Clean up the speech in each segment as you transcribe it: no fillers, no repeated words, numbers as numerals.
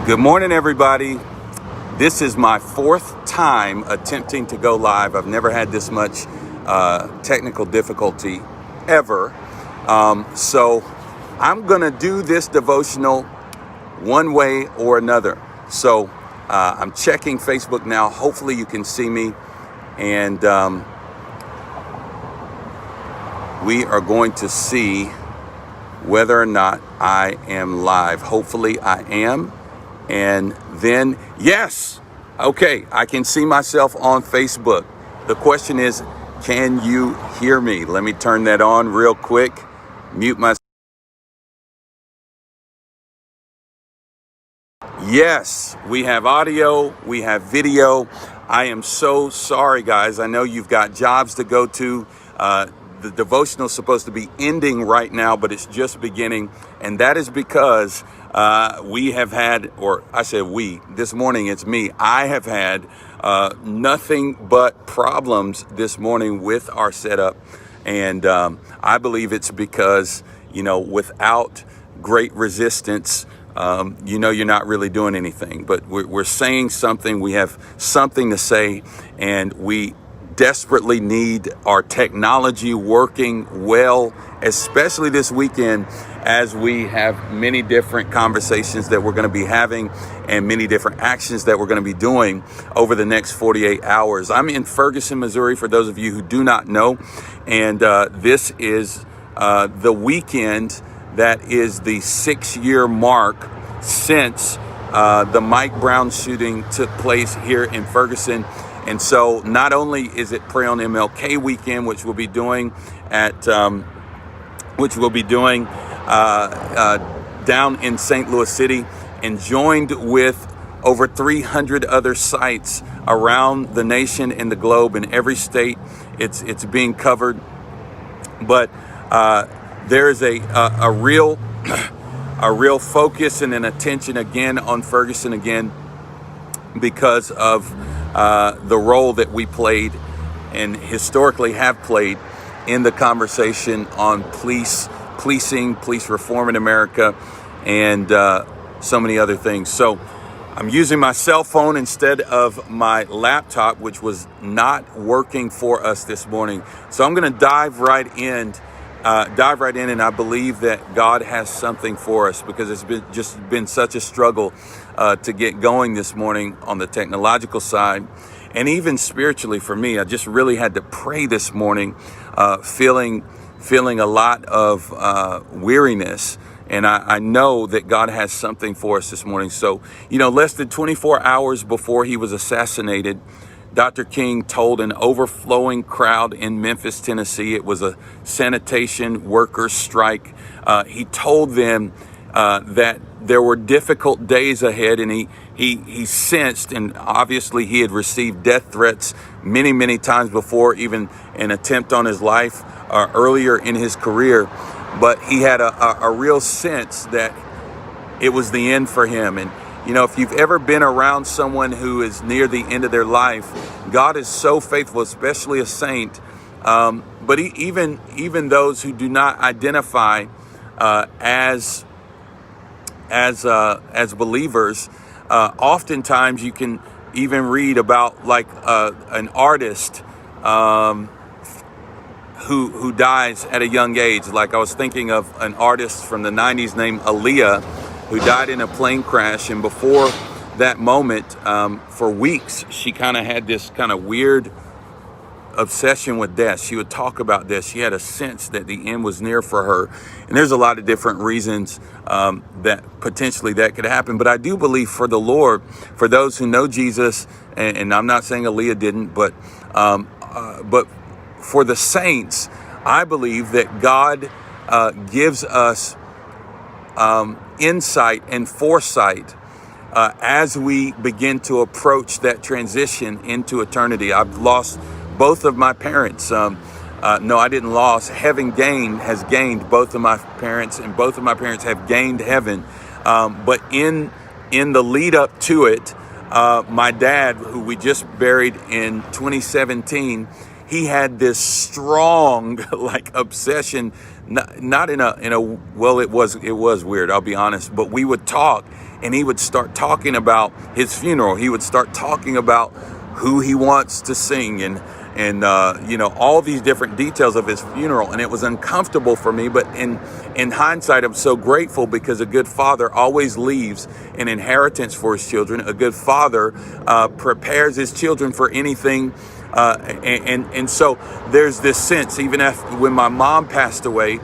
Good morning, everybody. This is my fourth time attempting to go live. I've never had this much technical difficulty ever. So I'm going to do this devotional one way or another. So I'm checking Facebook now. Hopefully you can see me. And we are going to see whether or not I am live. Hopefully I am. And then, yes, okay, I can see myself on Facebook. The question is, can you hear me? Let me turn that on real quick. Mute myself. Yes, we have audio, we have video. I am so sorry, guys. I know you've got jobs to go to. The devotional is supposed to be ending right now, but it's just beginning. And that is because we have had, or I said we, this morning it's me. I have had nothing but problems this morning with our setup. And I believe it's because, without great resistance, you're not really doing anything. But we're saying something. We have something to say, and we desperately need our technology working well, especially this weekend, as we have many different conversations that we're going to be having and many different actions that we're going to be doing over the next 48 hours. I'm in Ferguson, Missouri, for those of you who do not know. And this is the weekend that is the 6-year mark since the Mike Brown shooting took place here in Ferguson. And so not only is it Pray on MLK weekend, which we'll be doing down in St. Louis City, and joined with over 300 other sites around the nation and the globe. In every state, it's being covered. But there is a real focus and an attention again on Ferguson again, because of the role that we played and historically have played in the conversation on policing, police reform in America, and so many other things. So I'm using my cell phone instead of my laptop, which was not working for us this morning. So I'm going to dive right in, and I believe that God has something for us, because it's been such a struggle to get going this morning on the technological side, and even spiritually for me. I just really had to pray this morning, feeling a lot of weariness. And I know that God has something for us this morning. So, less than 24 hours before he was assassinated, Dr. King told an overflowing crowd in Memphis, Tennessee, it was a sanitation workers' strike. He told them that there were difficult days ahead, and he sensed, and obviously he had received death threats many, many times before, even an attempt on his life earlier in his career. But he had a real sense that it was the end for him. And if you've ever been around someone who is near the end of their life, God is so faithful, especially a saint. But even those who do not identify as believers, oftentimes you can even read about an artist who dies at a young age. Like I was thinking of an artist from the 90s named Aaliyah, who died in a plane crash. And before that moment, for weeks, she kind of had this kind of weird obsession with death. She would talk about death. She had a sense that the end was near for her. And there's a lot of different reasons that potentially that could happen. But I do believe for the Lord, for those who know Jesus, and I'm not saying Aaliyah didn't, but for the saints, I believe that God gives us insight and foresight as we begin to approach that transition into eternity. I've lost both of my parents. No, I didn't lose. Has gained both of my parents, and both of my parents have gained heaven. But in the lead up to it, my dad, who we just buried in 2017, he had this strong obsession, not in a well, it was weird, I'll be honest, but we would talk, and he would start talking about his funeral. He would start talking about who he wants to sing and all these different details of his funeral. And it was uncomfortable for me, but in hindsight, I'm so grateful, because a good father always leaves an inheritance for his children. A good father prepares his children for anything. And so there's this sense, even when my mom passed away,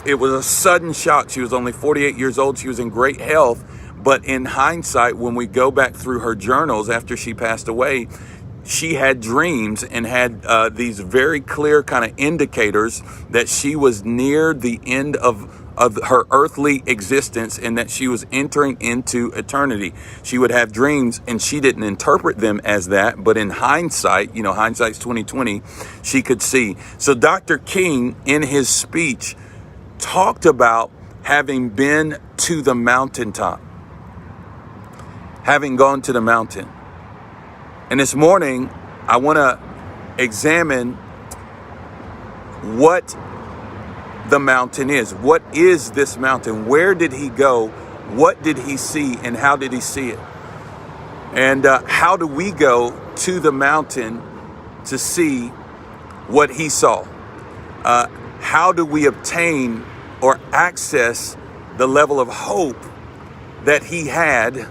it was a sudden shock. She was only 48 years old. She was in great health. But in hindsight, when we go back through her journals after she passed away, she had dreams and had these very clear kind of indicators that she was near the end of her earthly existence and that she was entering into eternity. She would have dreams, and she didn't interpret them as that, but in hindsight, hindsight's 2020, she could see. So Dr. King, in his speech, talked about having been to the mountaintop, having gone to the mountain. And this morning, I want to examine what the mountain is. What is this mountain? Where did he go? What did he see? And how did he see it? And how do we go to the mountain to see what he saw? How do we obtain or access the level of hope that he had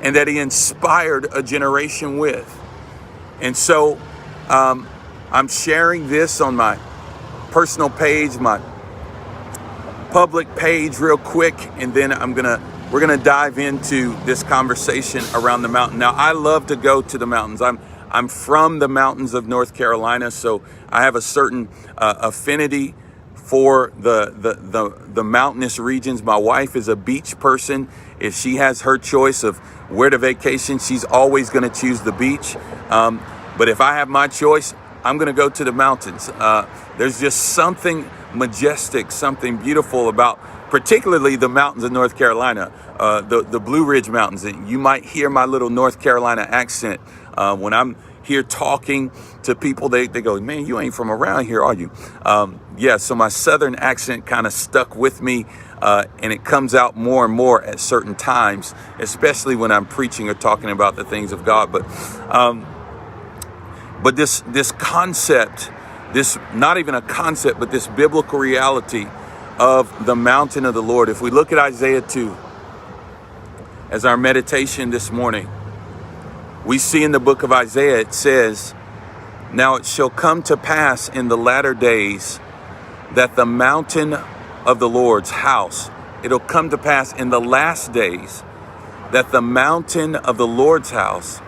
and that he inspired a generation with? And so I'm sharing this on my personal page, my public page real quick, and then we're gonna dive into this conversation around the mountain. Now, I love to go to the mountains. I'm from the mountains of North Carolina, so I have a certain affinity for the mountainous regions. My wife is a beach person. If she has her choice of where to vacation, she's always going to choose the beach. But if I have my choice, I'm going to go to the mountains. There's just something majestic, something beautiful about particularly the mountains of North Carolina, the Blue Ridge Mountains. And you might hear my little North Carolina accent when I'm here talking to people. They go, "Man, you ain't from around here, are you?" Yeah, so my southern accent kind of stuck with me, and it comes out more and more at certain times, especially when I'm preaching or talking about the things of God. But this concept, this not even a concept, but this biblical reality of the mountain of the Lord. If we look at Isaiah 2 as our meditation this morning, we see in the book of Isaiah, it says, "Now it shall come to pass in the latter days that the mountain of the Lord's house," it'll come to pass in the last days that the mountain of the Lord's house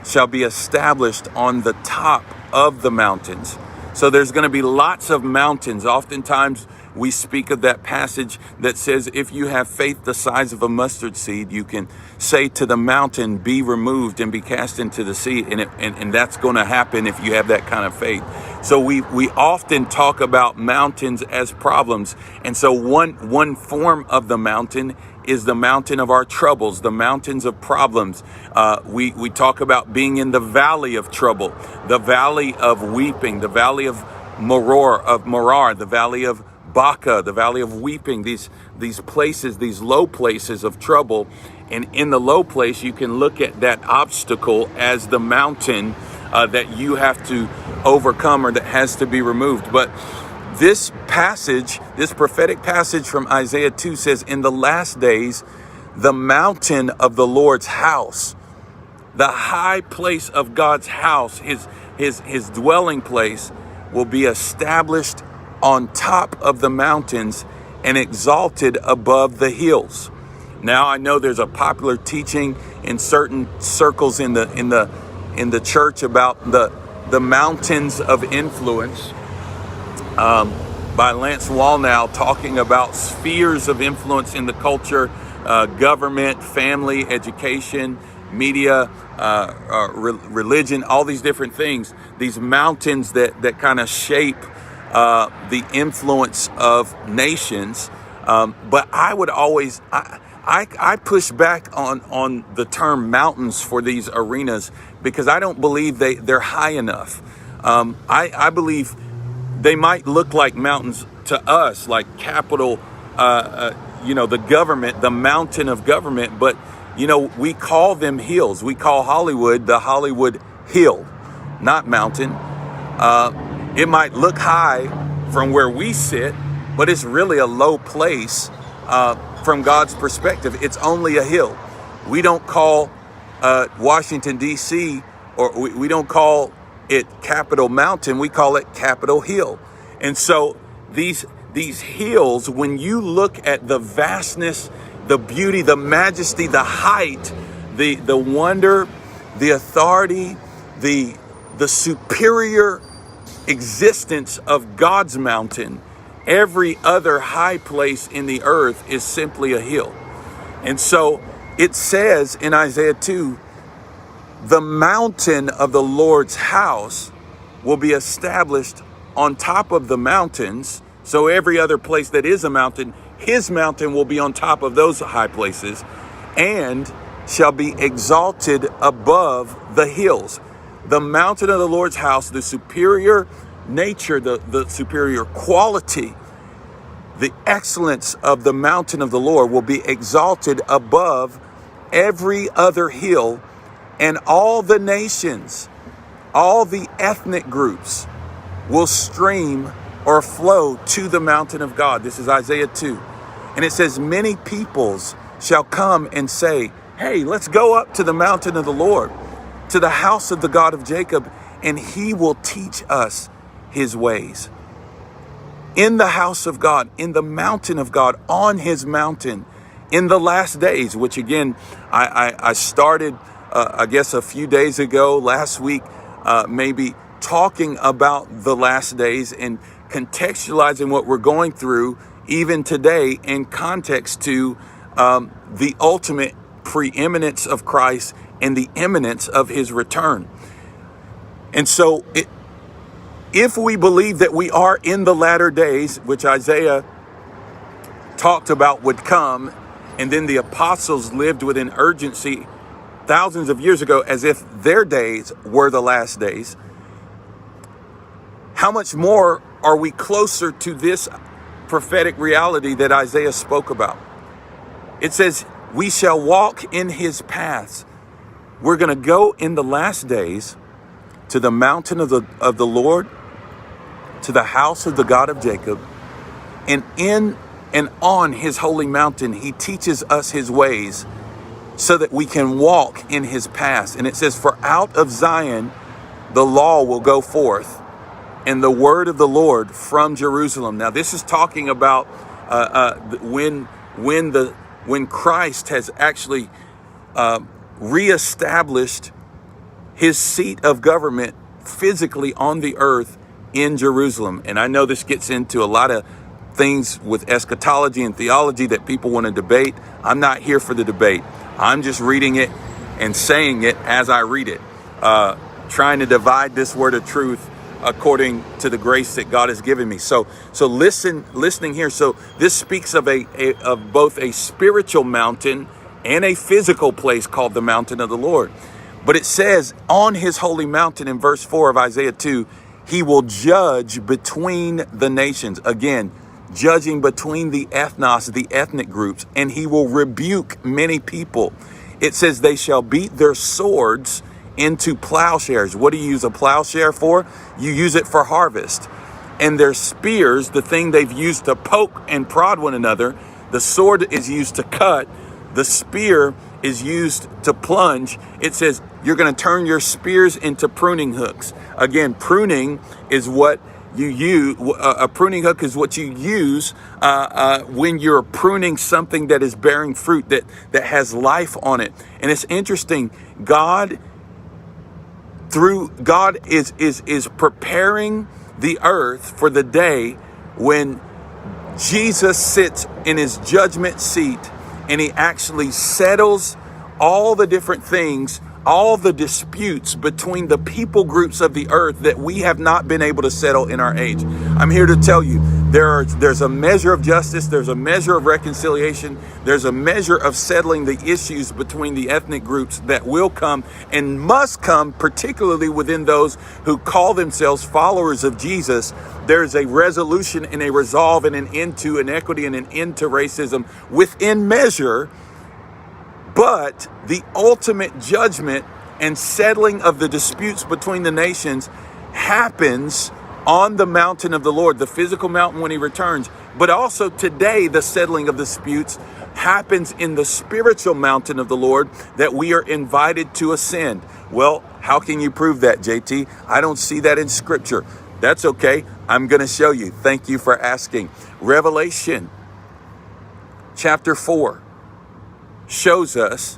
shall be established on the top of the mountains. So there's going to be lots of mountains. Oftentimes we speak of that passage that says, if you have faith the size of a mustard seed, you can say to the mountain, be removed and be cast into the sea. And that's going to happen if you have that kind of faith. So we often talk about mountains as problems. And so one form of the mountain is the mountain of our troubles, the mountains of problems. We talk about being in the valley of trouble, the valley of weeping, the valley of Morar, the valley of Baca, the valley of weeping, these places, these low places of trouble. And in the low place, you can look at that obstacle as the mountain that you have to overcome or that has to be removed. But this passage, this prophetic passage from Isaiah 2 says, in the last days, the mountain of the Lord's house, the high place of God's house, his dwelling place, will be established on top of the mountains and exalted above the hills. Now, I know there's a popular teaching in certain circles in the church about the mountains of influence. By Lance Wallnau, talking about spheres of influence in the culture, government, family, education, media, religion, all these different things, these mountains that kind of shape the influence of nations. But I would always, I push back on the term mountains for these arenas because I don't believe they're high enough. I believe they might look like mountains to us, like capital the government, the mountain of government, but, we call them hills. We call Hollywood the Hollywood Hill, not mountain. It might look high from where we sit, but it's really a low place from God's perspective. It's only a hill. We don't call Washington, D.C., or we don't call it Capitol Mountain. We call it Capitol Hill. And so these hills, when you look at the vastness, the beauty, the majesty, the height, the wonder, the authority, the superior existence of God's mountain, every other high place in the earth is simply a hill. And so it says in Isaiah 2, the mountain of the Lord's house will be established on top of the mountains. So every other place that is a mountain, his mountain will be on top of those high places, and shall be exalted above the hills. The mountain of the Lord's house, the superior nature, the superior quality, the excellence of the mountain of the Lord will be exalted above every other hill, and all the nations, all the ethnic groups will stream or flow to the mountain of God. This is Isaiah 2. And it says, many peoples shall come and say, hey, let's go up to the mountain of the Lord, to the house of the God of Jacob, and he will teach us his ways. In the house of God, in the mountain of God, on his mountain, in the last days, which again, I started, I guess a few days ago, last week, maybe talking about the last days and contextualizing what we're going through even today in context to the ultimate preeminence of Christ and the imminence of his return. And so if we believe that we are in the latter days, which Isaiah talked about would come, and then the apostles lived with an urgency thousands of years ago as if their days were the last days, how much more are we closer to this prophetic reality that Isaiah spoke about? It says, we shall walk in his paths. We're going to go in the last days to the mountain of the Lord, to the house of the God of Jacob, and in and on his holy mountain, he teaches us his ways so that we can walk in his paths. And it says, for out of Zion, the law will go forth, and the word of the Lord from Jerusalem. Now, this is talking about when Christ has actually reestablished his seat of government physically on the earth in Jerusalem. And I know this gets into a lot of things with eschatology and theology that people want to debate. I'm not here for the debate. I'm just reading it and saying it as I read it, trying to divide this word of truth according to the grace that God has given me. So listening here. So this speaks of of both a spiritual mountain and a physical place called the mountain of the Lord. But it says on his holy mountain in verse 4 of Isaiah 2, he will judge between the nations. Again, judging between the ethnos, the ethnic groups, and he will rebuke many people. It says they shall beat their swords into plowshares. What do you use a plowshare for? You use it for harvest. And their spears, the thing they've used to poke and prod one another, the sword is used to cut, the spear is used to plunge. It says you're going to turn your spears into pruning hooks. Again, pruning is what you use. A pruning hook is what you use when you're pruning something that is bearing fruit, that has life on it. And it's interesting. God is preparing the earth for the day when Jesus sits in his judgment seat and he actually settles all the different things, all the disputes between the people groups of the earth that we have not been able to settle in our age. I'm here to tell you There's a measure of justice. There's a measure of reconciliation. There's a measure of settling the issues between the ethnic groups that will come and must come, particularly within those who call themselves followers of Jesus. There's a resolution and a resolve and an end to inequity and an end to racism within measure. But the ultimate judgment and settling of the disputes between the nations happens on the mountain of the Lord, the physical mountain when he returns. But also today, the settling of disputes happens in the spiritual mountain of the Lord that we are invited to ascend. Well, how can you prove that, JT? I don't see that in Scripture. That's okay. I'm going to show you. Thank you for asking. Revelation chapter 4 shows us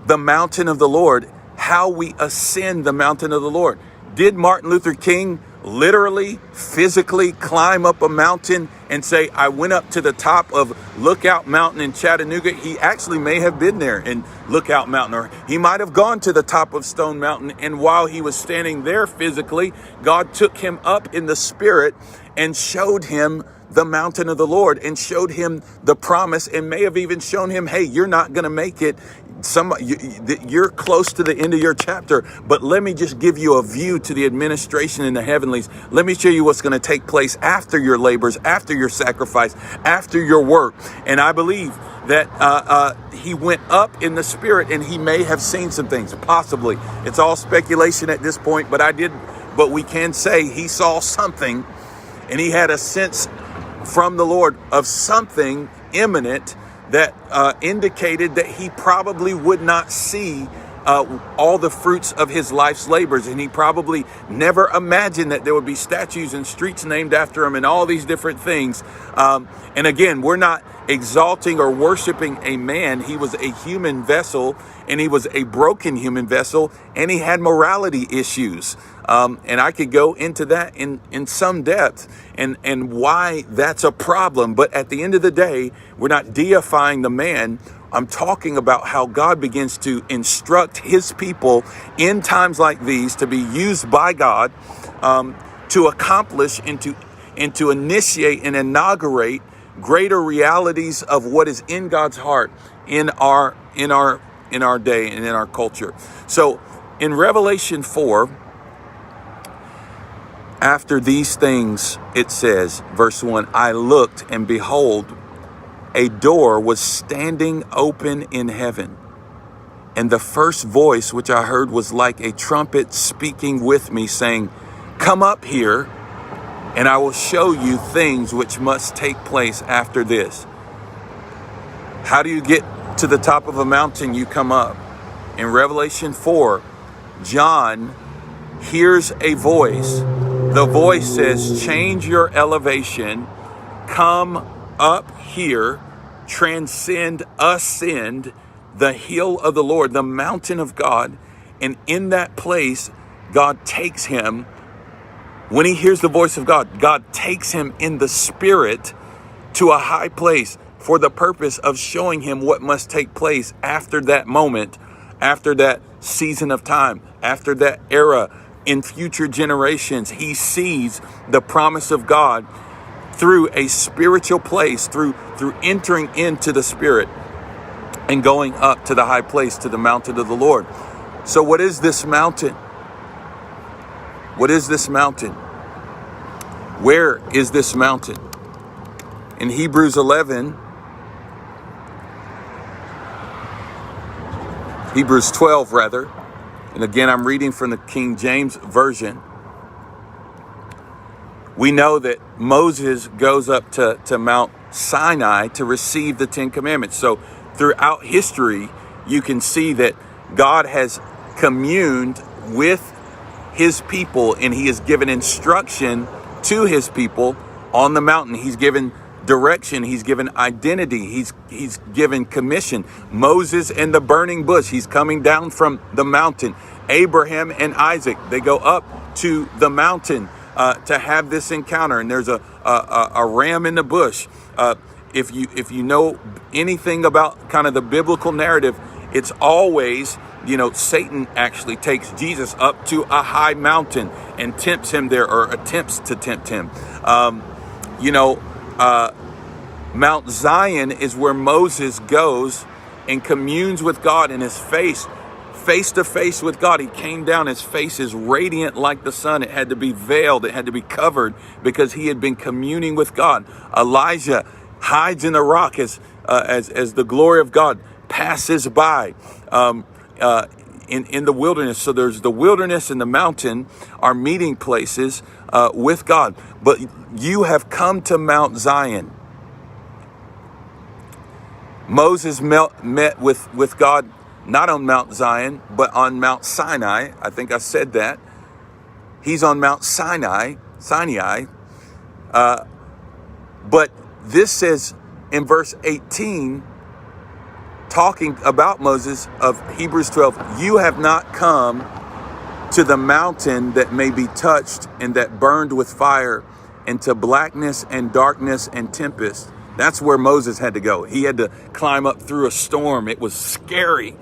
the mountain of the Lord, how we ascend the mountain of the Lord. Did Martin Luther King literally, physically climb up a mountain and say, I went up to the top of Lookout Mountain in Chattanooga? He actually may have been there in Lookout Mountain, or he might have gone to the top of Stone Mountain. And while he was standing there physically, God took him up in the spirit and showed him the mountain of the Lord and showed him the promise, and may have even shown him, hey, you're not going to make it. You're close to the end of your chapter, but let me just give you a view to the administration in the heavenlies. Let me show you what's going to take place after your labors, after your sacrifice, after your work. And I believe that he went up in the spirit, and he may have seen some things. Possibly, it's all speculation at this point, but we can say he saw something, and he had a sense from the Lord of something imminent that indicated that he probably would not see all the fruits of his life's labors. And he probably never imagined that there would be statues and streets named after him and all these different things. And again, we're not exalting or worshiping a man. He was a human vessel, and he was a broken human vessel, and he had morality issues. And I could go into that in some depth and why that's a problem. But at the end of the day, we're not deifying the man. I'm talking about how God begins to instruct his people in times like these to be used by God to accomplish and to initiate and inaugurate greater realities of what is in God's heart in our day and in our culture. So in Revelation 4, after these things, it says, verse 1, I looked, and behold, a door was standing open in heaven. And the first voice which I heard was like a trumpet speaking with me, saying, come up here, and I will show you things which must take place after this. How do you get to the top of a mountain? You come up. In Revelation 4, John hears a voice. The voice says, change your elevation, come up here, transcend, ascend the hill of the Lord, the mountain of God. And in that place, God takes him. When he hears the voice of God, God takes him in the spirit to a high place for the purpose of showing him what must take place after that moment, after that season of time, after that era. In future generations, he sees the promise of God through a spiritual place, through entering into the spirit and going up to the high place, to the mountain of the Lord. So what is this mountain? What is this mountain? Where is this mountain? In Hebrews 12 rather, and again, I'm reading from the King James Version. We know that Moses goes up to Mount Sinai to receive the Ten Commandments. So throughout history, you can see that God has communed with his people, and he has given instruction to his people on the mountain. He's given direction. He's given identity. He's given commission. Moses and the burning bush. He's coming down from the mountain. Abraham and Isaac, they go up to the mountain to have this encounter. And there's a ram in the bush. If you know anything about kind of the biblical narrative, it's always, Satan actually takes Jesus up to a high mountain and tempts him there, or attempts to tempt him. You know, Mount Zion is where Moses goes and communes with God in his face to face with God. He came down, his face is radiant like the sun. It had to be veiled, it had to be covered because he had been communing with God. Elijah hides in a rock as the glory of God passes by in the wilderness. So there's the wilderness and the mountain are meeting places with God. But you have come to Mount Zion. Moses met with God not on Mount Zion, but on Mount Sinai. I think I said that. He's on Mount Sinai. But this says in verse 18, talking about Moses of Hebrews 12, you have not come to the mountain that may be touched and that burned with fire, and to blackness and darkness and tempest. That's where Moses had to go. He had to climb up through a storm. It was scary.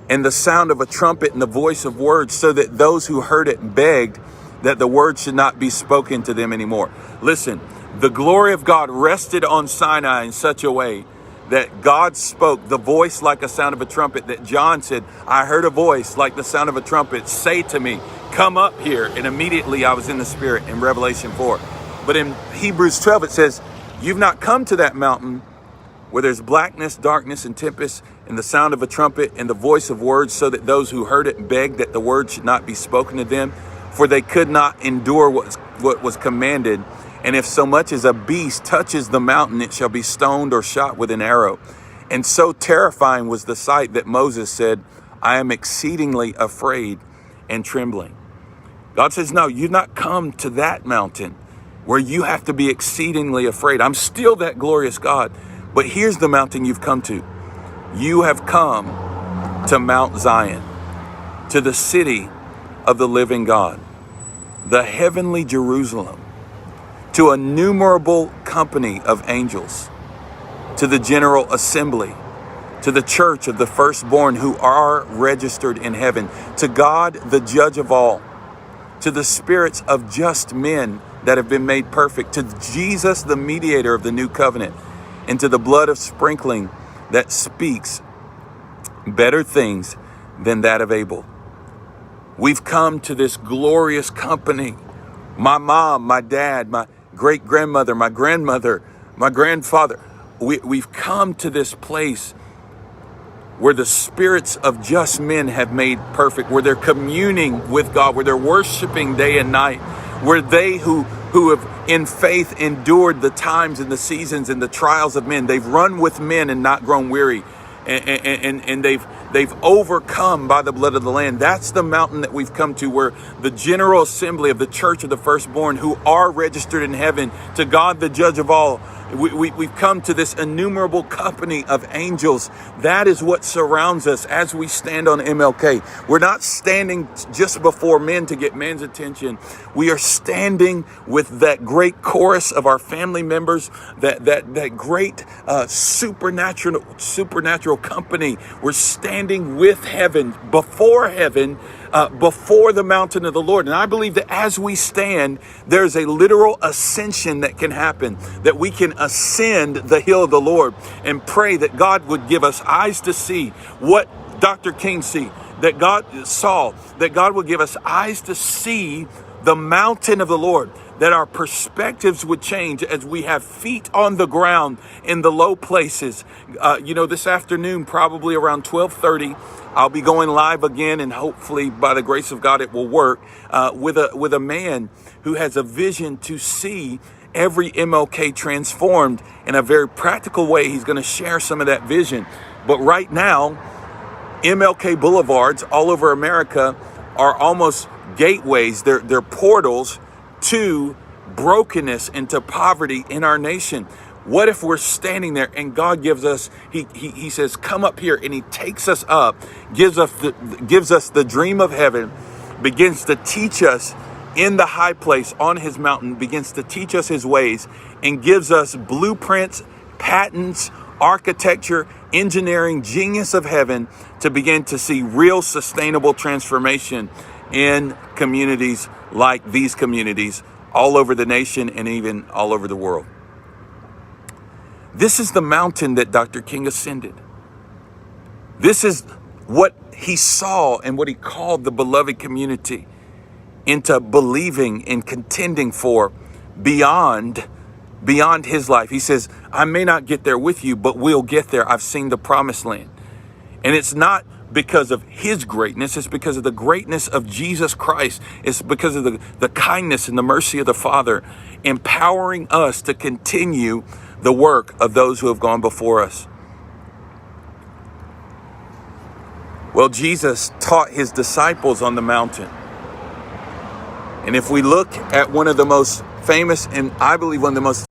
And the sound of a trumpet and the voice of words, so that those who heard it begged that the word should not be spoken to them anymore. Listen, the glory of God rested on Sinai in such a way that God spoke, the voice like a sound of a trumpet, that John said, I heard a voice like the sound of a trumpet say to me, come up here. And immediately I was in the Spirit in Revelation 4. But in Hebrews 12, it says, you've not come to that mountain where there's blackness, darkness, and tempest, and the sound of a trumpet and the voice of words, so that those who heard it begged that the word should not be spoken to them, for they could not endure what was commanded. And if so much as a beast touches the mountain, it shall be stoned or shot with an arrow. And so terrifying was the sight that Moses said, I am exceedingly afraid and trembling. God says, no, you've not come to that mountain where you have to be exceedingly afraid. I'm still that glorious God. But here's the mountain you've come to. You have come to Mount Zion, to the city of the living God, the heavenly Jerusalem, to a innumerable company of angels, to the general assembly, to the church of the firstborn who are registered in heaven, to God, the judge of all, to the spirits of just men that have been made perfect, to Jesus, the mediator of the new covenant, and to the blood of sprinkling that speaks better things than that of Abel. We've come to this glorious company. My mom, my dad, my great-grandmother, my grandmother, my grandfather. We've come to this place where the spirits of just men have made perfect, where they're communing with God, where they're worshiping day and night, where they who have in faith endured the times and the seasons and the trials of men, they've run with men and not grown weary. And they've overcome by the blood of the Lamb. That's the mountain that we've come to, where the general assembly of the church of the firstborn who are registered in heaven, to God the judge of all. We've come to this innumerable company of angels. That is what surrounds us as we stand on MLK. We're not standing just before men to get man's attention. We are standing with that great chorus of our family members, that great supernatural company. We're standing with heaven, before the mountain of the Lord. And I believe that as we stand, there's a literal ascension that can happen, that we can ascend the hill of the Lord and pray that God would give us eyes to see what Dr. King that God would give us eyes to see the mountain of the Lord, that our perspectives would change as we have feet on the ground in the low places. This afternoon, probably around 12:30, I'll be going live again, and hopefully by the grace of God, it will work with a man who has a vision to see every MLK transformed in a very practical way. He's going to share some of that vision. But right now, MLK Boulevards all over America are almost gateways. They're portals to brokenness and to poverty in our nation. What if we're standing there and God gives us, he says, come up here, and he takes us up, gives us the dream of heaven, begins to teach us in the high place on his mountain, begins to teach us his ways, and gives us blueprints, patents, architecture, engineering, genius of heaven to begin to see real sustainable transformation in communities like these communities all over the nation and even all over the world. This is the mountain that Dr. King ascended. This is what he saw and what he called the beloved community into believing and contending for beyond his life. He says, I may not get there with you, but we'll get there. I've seen the promised land. And it's not because of his greatness. It's because of the greatness of Jesus Christ. It's because of the kindness and the mercy of the Father, empowering us to continue the work of those who have gone before us. Well, Jesus taught his disciples on the mountain. And if we look at one of the most famous, and I believe one of the most